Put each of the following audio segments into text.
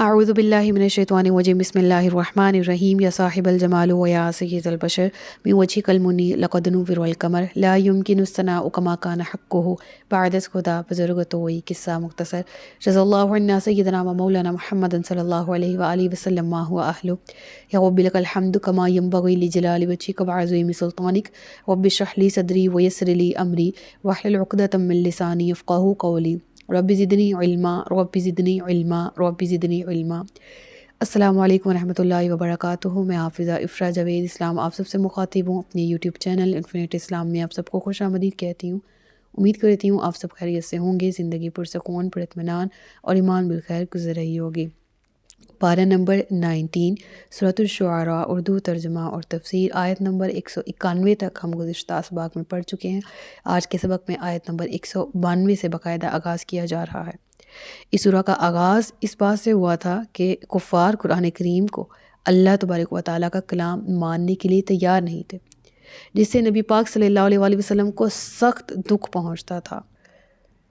اعوذ باللہ من الشیطان الرجیم بسم اللہ الرحمن الرحیم یا صاحب الجمال و یا سید البشر من وجهک المنی لقد نور القمر لا يمكن الثناء كما كان حقه بعد از خدا بزرگ تو وہی قصہ مختصر رضی اللہ عنہ سیدنا و مولانا محمد صلی اللہ علیہ وآلہ وسلم ما هو اہلہ یا رب لک الحمد كما ينبغي لجلال وجهک وعظیم سلطانک رب اشرح لي صدری ويسر لي امری واحلل عقدۃ من لسانی یفقهوا قولی رب زدنی علما رب زدنی علما رب زدنی علما۔ السلام علیکم ورحمۃ اللہ وبرکاتہ۔ میں حافظہ افرا جاوید اسلام آپ سب سے مخاطب ہوں اپنے یوٹیوب چینل انفینٹ اسلام میں آپ سب کو خوش آمدید کہتی ہوں۔ امید کرتی ہوں آپ سب خیریت سے ہوں گے، زندگی پرسکون پر اطمینان اور ایمان بالخیر گزر رہی ہوگی۔ پارہ نمبر 19 سورۃ الشعراء اردو ترجمہ اور تفسیر آیت نمبر 191 تک ہم گزشتہ اسباق میں پڑھ چکے ہیں۔ آج کے سبق میں آیت نمبر 192 سے باقاعدہ آغاز کیا جا رہا ہے۔ اس سورہ کا آغاز اس بات سے ہوا تھا کہ کفار قرآن کریم کو اللہ تبارک و تعالیٰ کا کلام ماننے کے لیے تیار نہیں تھے، جس سے نبی پاک صلی اللہ علیہ وآلہ وسلم کو سخت دکھ پہنچتا تھا۔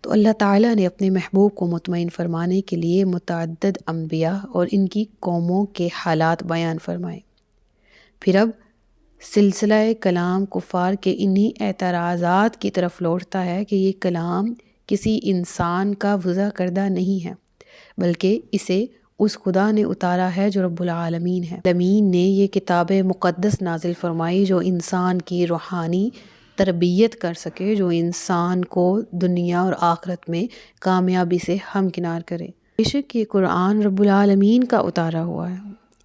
تو اللہ تعالیٰ نے اپنے محبوب کو مطمئن فرمانے کے لیے متعدد انبیاء اور ان کی قوموں کے حالات بیان فرمائے۔ پھر اب سلسلہ کلام کفار کے انہی اعتراضات کی طرف لوٹتا ہے کہ یہ کلام کسی انسان کا وضع کردہ نہیں ہے، بلکہ اسے اس خدا نے اتارا ہے جو رب العالمین ہے۔ زمین نے یہ کتاب مقدس نازل فرمائی جو انسان کی روحانی تربیت کر سکے، جو انسان کو دنیا اور آخرت میں کامیابی سے ہمکنار کرے۔ بے شک یہ قرآن رب العالمین کا اتارا ہوا ہے،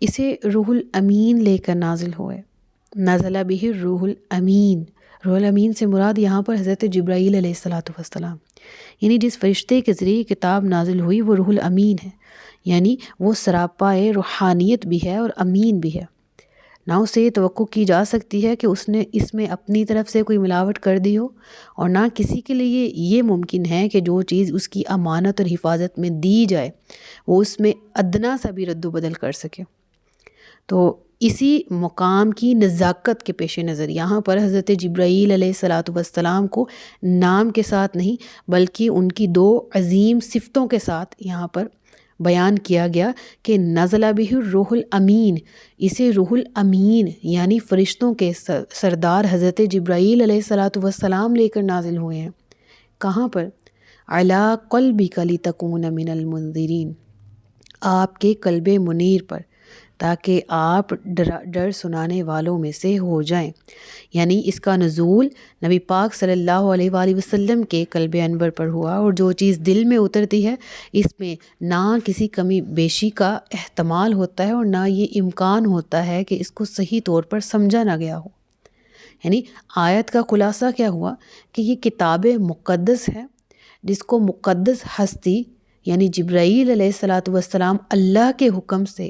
اسے روح الامین لے کر نازل ہوئے۔ نزل بہ الروح الامین، روح الامین سے مراد یہاں پر حضرت جبرائیل علیہ السلام، یعنی جس فرشتے کے ذریعے کتاب نازل ہوئی وہ روح الامین ہے، یعنی وہ سراپائے روحانیت بھی ہے اور امین بھی ہے۔ نہ اسے یہ توقع کی جا سکتی ہے کہ اس نے اس میں اپنی طرف سے کوئی ملاوٹ کر دی ہو، اور نہ کسی کے لیے یہ ممکن ہے کہ جو چیز اس کی امانت اور حفاظت میں دی جائے وہ اس میں ادنا سا بھی رد و بدل کر سکے۔ تو اسی مقام کی نزاکت کے پیش نظر یہاں پر حضرت جبرائیل علیہ السلام کو نام کے ساتھ نہیں بلکہ ان کی دو عظیم صفتوں کے ساتھ یہاں پر بیان کیا گیا کہ نزل بہ الروح الامین، اسے روح الامین یعنی فرشتوں کے سردار حضرت جبرائیل علیہ السلام لے کر نازل ہوئے ہیں۔ کہاں پر؟ علی قلبک لتکون من المنذرین، آپ کے قلب منیر پر، تاکہ آپ ڈر سنانے والوں میں سے ہو جائیں۔ یعنی اس کا نزول نبی پاک صلی اللہ علیہ وآلہ وسلم کے قلب انور پر ہوا، اور جو چیز دل میں اترتی ہے اس میں نہ کسی کمی بیشی کا احتمال ہوتا ہے اور نہ یہ امکان ہوتا ہے کہ اس کو صحیح طور پر سمجھا نہ گیا ہو۔ یعنی آیت کا خلاصہ کیا ہوا کہ یہ کتاب مقدس ہے جس کو مقدس ہستی یعنی جبرائیل علیہ السلام اللہ کے حکم سے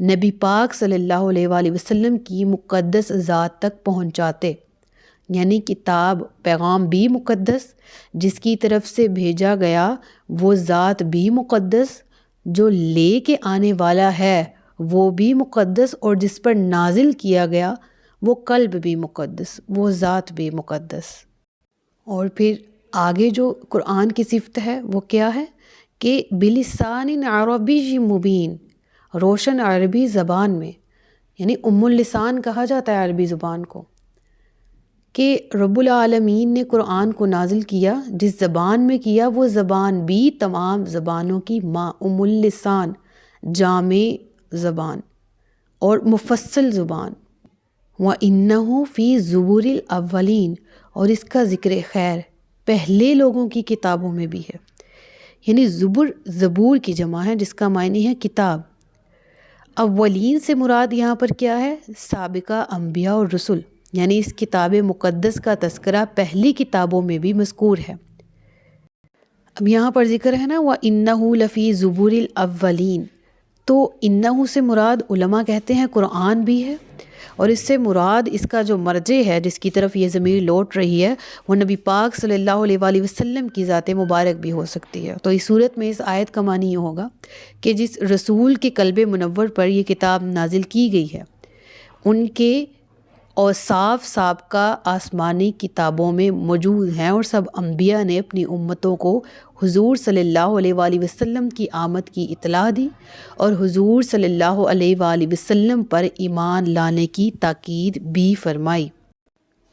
نبی پاک صلی اللہ علیہ وآلہ وسلم کی مقدس ذات تک پہنچاتے، یعنی کتاب پیغام بھی مقدس، جس کی طرف سے بھیجا گیا وہ ذات بھی مقدس، جو لے کے آنے والا ہے وہ بھی مقدس، اور جس پر نازل کیا گیا وہ قلب بھی مقدس، وہ ذات بھی مقدس۔ اور پھر آگے جو قرآن کی صفت ہے وہ کیا ہے کہ بلسان عربی مبین، روشن عربی زبان میں، یعنی ام اللسان کہا جاتا ہے عربی زبان کو، کہ رب العالمین نے قرآن کو نازل کیا جس زبان میں کیا وہ زبان بھی تمام زبانوں کی ماں، ام اللسان، جامع زبان اور مفصل زبان۔ وَإِنَّهُ فِي زُبُرِ الْأَوَّلِينَ، اور اس کا ذکر خیر پہلے لوگوں کی کتابوں میں بھی ہے۔ یعنی زبور کی جمع ہے جس کا معنی ہے کتاب۔ اولین سے مراد یہاں پر کیا ہے؟ سابقہ انبیاء اور رسل، یعنی اس کتاب مقدس کا تذکرہ پہلی کتابوں میں بھی مذکور ہے۔ اب یہاں پر ذکر ہے نا وَإِنَّهُ لَفِي زُبُرِ الْأَوَّلِينَ، تو انہو سے مراد علماء کہتے ہیں قرآن بھی ہے، اور اس سے مراد اس کا جو مرجع ہے جس کی طرف یہ ضمیر لوٹ رہی ہے وہ نبی پاک صلی اللہ علیہ وآلہ وسلم کی ذات مبارک بھی ہو سکتی ہے۔ تو اس صورت میں اس آیت کا معنی یہ ہوگا کہ جس رسول کے قلب منور پر یہ کتاب نازل کی گئی ہے ان کے اور صاف سابقہ آسمانی کتابوں میں موجود ہیں، اور سب انبیاء نے اپنی امتوں کو حضور صلی اللہ علیہ وآلہ وسلم کی آمد کی اطلاع دی اور حضور صلی اللہ علیہ وآلہ وسلم پر ایمان لانے کی تاکید بھی فرمائی۔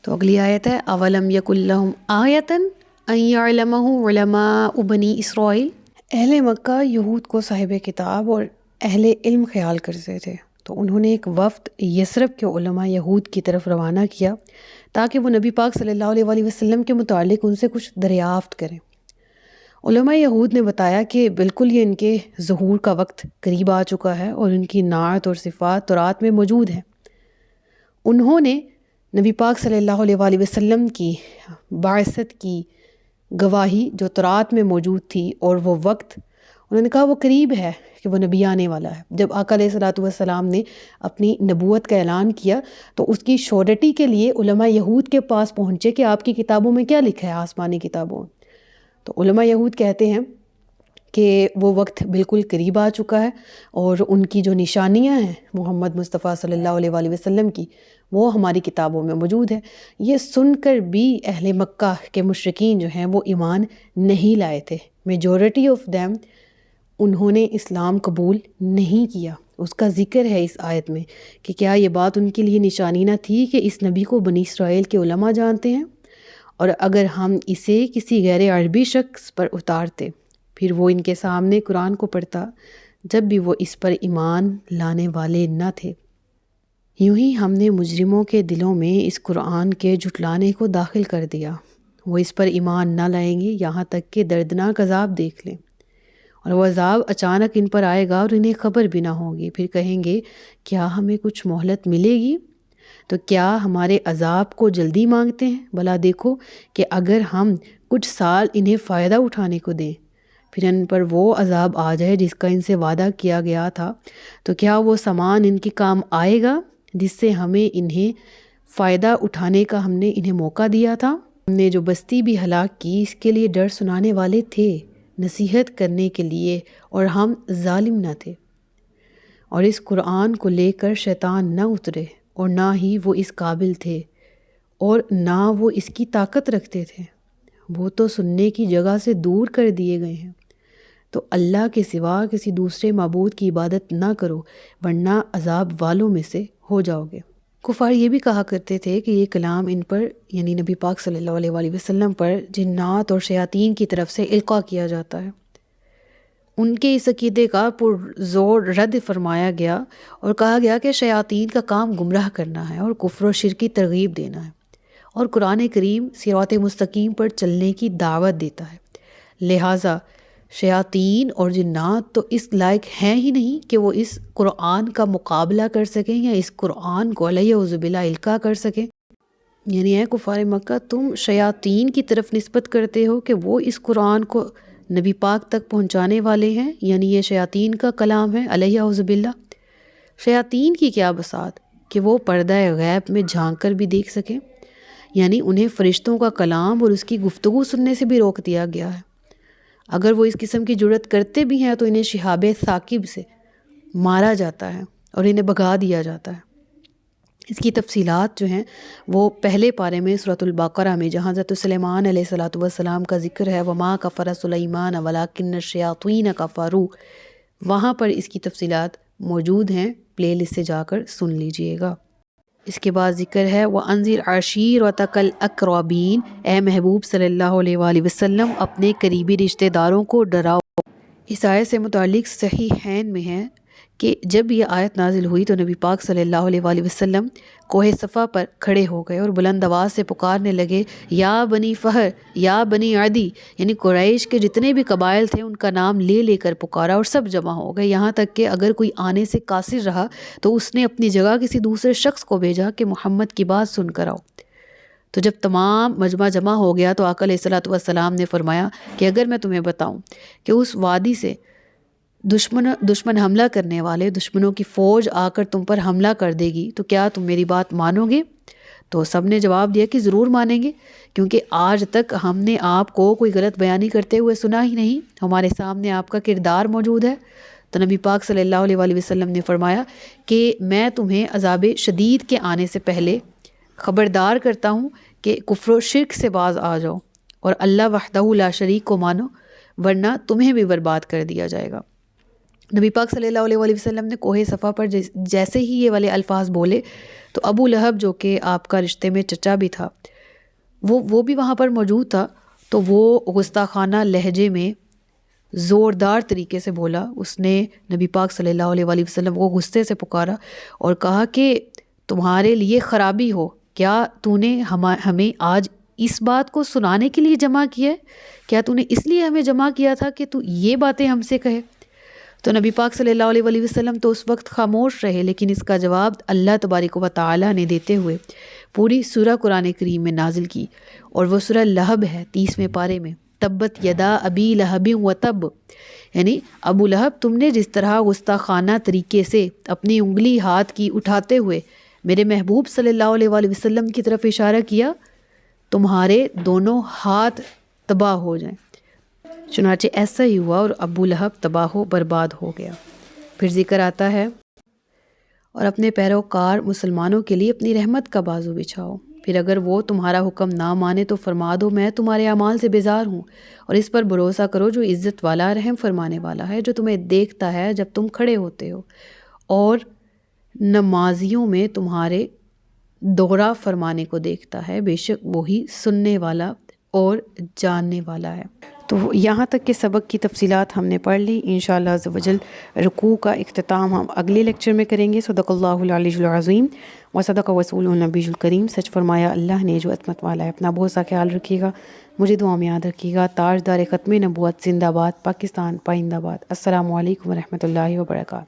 تو اگلی آیت ہے اولم یکن لہم آیۃ ان یعلمہ علماء بنی اسرائیل۔ اہل مکہ یہود کو صاحب کتاب اور اہل علم خیال کرتے تھے، تو انہوں نے ایک وفد یثرب کے علماء یہود کی طرف روانہ کیا تاکہ وہ نبی پاک صلی اللہ علیہ وآلہ وسلم کے متعلق ان سے کچھ دریافت کریں۔ علماء یہود نے بتایا کہ بالکل یہ ان کے ظہور کا وقت قریب آ چکا ہے اور ان کی نعت اور صفات تورات میں موجود ہیں۔ انہوں نے نبی پاک صلی اللہ علیہ وآلہ وسلم کی بعثت کی گواہی جو تورات میں موجود تھی اور وہ وقت، انہوں نے کہا وہ قریب ہے کہ وہ نبی آنے والا ہے۔ جب آقا علیہ الصلوۃ والسلام نے اپنی نبوت کا اعلان کیا تو اس کی شورٹی کے لیے علماء یہود کے پاس پہنچے کہ آپ کی کتابوں میں کیا لکھا ہے، آسمانی کتابوں میں۔ تو علماء یہود کہتے ہیں کہ وہ وقت بالکل قریب آ چکا ہے اور ان کی جو نشانیاں ہیں محمد مصطفیٰ صلی اللہ علیہ وآلہ وسلم کی، وہ ہماری کتابوں میں موجود ہے۔ یہ سن کر بھی اہل مکہ کے مشرکین جو ہیں وہ ایمان نہیں لائے تھے۔ میجورٹی آف دیم انہوں نے اسلام قبول نہیں کیا۔ اس کا ذکر ہے اس آیت میں کہ کیا یہ بات ان کے لیے نشانی نہ تھی کہ اس نبی کو بنی اسرائیل کے علماء جانتے ہیں، اور اگر ہم اسے کسی غیر عربی شخص پر اتارتے پھر وہ ان کے سامنے قرآن کو پڑھتا جب بھی وہ اس پر ایمان لانے والے نہ تھے۔ یوں ہی ہم نے مجرموں کے دلوں میں اس قرآن کے جھٹلانے کو داخل کر دیا، وہ اس پر ایمان نہ لائیں گے یہاں تک کہ دردناک عذاب دیکھ لیں، اور وہ عذاب اچانک ان پر آئے گا اور انہیں خبر بھی نہ ہوگی، پھر کہیں گے کیا ہمیں کچھ مہلت ملے گی؟ تو کیا ہمارے عذاب کو جلدی مانگتے ہیں؟ بھلا دیکھو کہ اگر ہم کچھ سال انہیں فائدہ اٹھانے کو دیں پھر ان پر وہ عذاب آ جائے جس کا ان سے وعدہ کیا گیا تھا، تو کیا وہ سامان ان کے کام آئے گا جس سے ہمیں انہیں فائدہ اٹھانے کا ہم نے انہیں موقع دیا تھا؟ ہم نے جو بستی بھی ہلاک کی اس کے لیے ڈر سنانے والے تھے، نصیحت کرنے کے لیے، اور ہم ظالم نہ تھے۔ اور اس قرآن کو لے کر شیطان نہ اترے اور نہ ہی وہ اس قابل تھے اور نہ وہ اس کی طاقت رکھتے تھے، وہ تو سننے کی جگہ سے دور کر دیے گئے ہیں۔ تو اللہ کے سوا کسی دوسرے معبود کی عبادت نہ کرو ورنہ عذاب والوں میں سے ہو جاؤ گے۔ کفار یہ بھی کہا کرتے تھے کہ یہ کلام ان پر یعنی نبی پاک صلی اللہ علیہ وآلہ وسلم پر جنات اور شیاطین کی طرف سے القاء کیا جاتا ہے۔ ان کے اس عقیدے کا پرزور رد فرمایا گیا اور کہا گیا کہ شیاطین کا کام گمراہ کرنا ہے اور کفر و شرک کی ترغیب دینا ہے، اور قرآن کریم صراط مستقیم پر چلنے کی دعوت دیتا ہے، لہٰذا شیاطین اور جنات تو اس لائق ہیں ہی نہیں کہ وہ اس قرآن کا مقابلہ کر سکیں یا اس قرآن کو علیہ باللہ القاء کر سکیں۔ یعنی اے کفار مکہ، تم شیاطین کی طرف نسبت کرتے ہو کہ وہ اس قرآن کو نبی پاک تک پہنچانے والے ہیں، یعنی یہ شیاطین کا کلام ہے علیہ باللہ۔ شیاطین کی کیا بساط کہ وہ پردہ غیب میں جھانک کر بھی دیکھ سکیں، یعنی انہیں فرشتوں کا کلام اور اس کی گفتگو سننے سے بھی روک دیا گیا ہے۔ اگر وہ اس قسم کی جرت کرتے بھی ہیں تو انہیں شہاب ثاقب سے مارا جاتا ہے اور انہیں بھگا دیا جاتا ہے۔ اس کی تفصیلات جو ہیں وہ پہلے پارے میں سورۃ البقرہ میں جہاں حضرت سلیمان علیہ الصلوۃ والسلام کا ذکر ہے وما کفر سلیمان ولکن الشیاطین کفروا، وہاں پر اس کی تفصیلات موجود ہیں، پلے لسٹ سے جا کر سن لیجئے گا۔ اس کے بعد ذکر ہے وَأَنذِرْ عَشِيرَتَكَ الْأَقْرَبِينَ، اے محبوب صلی اللہ علیہ وآلہ وسلم اپنے قریبی رشتہ داروں کو ڈراؤ۔ اس آیت سے متعلق صحیحین میں ہے کہ جب یہ آیت نازل ہوئی تو نبی پاک صلی اللہ علیہ وآلہ وسلم کوہ صفا پر کھڑے ہو گئے اور بلند آواز سے پکارنے لگے یا بنی فہر یا بنی عدی، یعنی قریش کے جتنے بھی قبائل تھے ان کا نام لے لے کر پکارا اور سب جمع ہو گئے، یہاں تک کہ اگر کوئی آنے سے قاصر رہا تو اس نے اپنی جگہ کسی دوسرے شخص کو بھیجا کہ محمد کی بات سن کر آؤ۔ تو جب تمام مجمع جمع ہو گیا تو آقا علیہ الصلوۃ والسلام نے فرمایا کہ اگر میں تمہیں بتاؤں کہ اس وادی سے دشمن حملہ کرنے والے دشمنوں کی فوج آ کر تم پر حملہ کر دے گی تو کیا تم میری بات مانو گے؟ تو سب نے جواب دیا کہ ضرور مانیں گے، کیونکہ آج تک ہم نے آپ کو کوئی غلط بیانی کرتے ہوئے سنا ہی نہیں، ہمارے سامنے آپ کا کردار موجود ہے۔ تو نبی پاک صلی اللہ علیہ وآلہ وسلم نے فرمایا کہ میں تمہیں عذاب شدید کے آنے سے پہلے خبردار کرتا ہوں کہ کفر و شرک سے باز آ جاؤ اور اللہ وحدہ لا شریک کو مانو، ورنہ تمہیں بھی برباد کر دیا جائے گا۔ نبی پاک صلی اللہ علیہ وآلہ وسلم نے کوہ صفا پر جیسے ہی یہ والے الفاظ بولے تو ابو لہب جو کہ آپ کا رشتے میں چچا بھی تھا، وہ بھی وہاں پر موجود تھا، تو وہ گستاخانہ لہجے میں زوردار طریقے سے بولا۔ اس نے نبی پاک صلی اللہ علیہ وآلہ وسلم کو غصے سے پکارا اور کہا کہ تمہارے لیے خرابی ہو، کیا تو نے ہمیں آج اس بات کو سنانے کے لیے جمع کیا ہے؟ کیا تو نے اس لیے ہمیں جمع کیا تھا کہ تو یہ باتیں ہم سے کہے؟ تو نبی پاک صلی اللہ علیہ وآلہ وسلم تو اس وقت خاموش رہے، لیکن اس کا جواب اللہ تبارک و تعالی نے دیتے ہوئے پوری سورہ قرآن کریم میں نازل کی، اور وہ سورہ لہب ہے 30ویں پارے میں، تبت یدا ابی لہب و تب، یعنی ابو لہب تم نے جس طرح گستاخانہ طریقے سے اپنی انگلی ہاتھ کی اٹھاتے ہوئے میرے محبوب صلی اللہ علیہ وآلہ وسلم کی طرف اشارہ کیا، تمہارے دونوں ہاتھ تباہ ہو جائیں۔ چنانچہ ایسا ہی ہوا اور ابو لہب تباہ و برباد ہو گیا۔ پھر ذکر آتا ہے اور اپنے پیروکار مسلمانوں کے لیے اپنی رحمت کا بازو بچھاؤ، پھر اگر وہ تمہارا حکم نہ مانے تو فرما دو میں تمہارے اعمال سے بیزار ہوں، اور اس پر بھروسہ کرو جو عزت والا رحم فرمانے والا ہے، جو تمہیں دیکھتا ہے جب تم کھڑے ہوتے ہو، اور نمازیوں میں تمہارے دوہرا فرمانے کو دیکھتا ہے، بے شک وہی سننے والا اور جاننے والا ہے۔ تو یہاں تک کے سبق کی تفصیلات ہم نے پڑھ لی۔ انشاءاللہ عز و جل رکوع کا اختتام ہم اگلے لیکچر میں کریں گے۔ صدق اللہ العلی العظیم و صدق رسول النبی الکریم۔ سچ فرمایا اللہ نے جو عظمت والا ہے۔ اپنا بہت سا خیال رکھیے گا، مجھے دعا میں یاد رکھیے گا۔ تاجدار ختم نبوت زندہ باد، پاکستان پائندہ باد۔ السلام علیکم ورحمۃ اللہ وبرکاتہ۔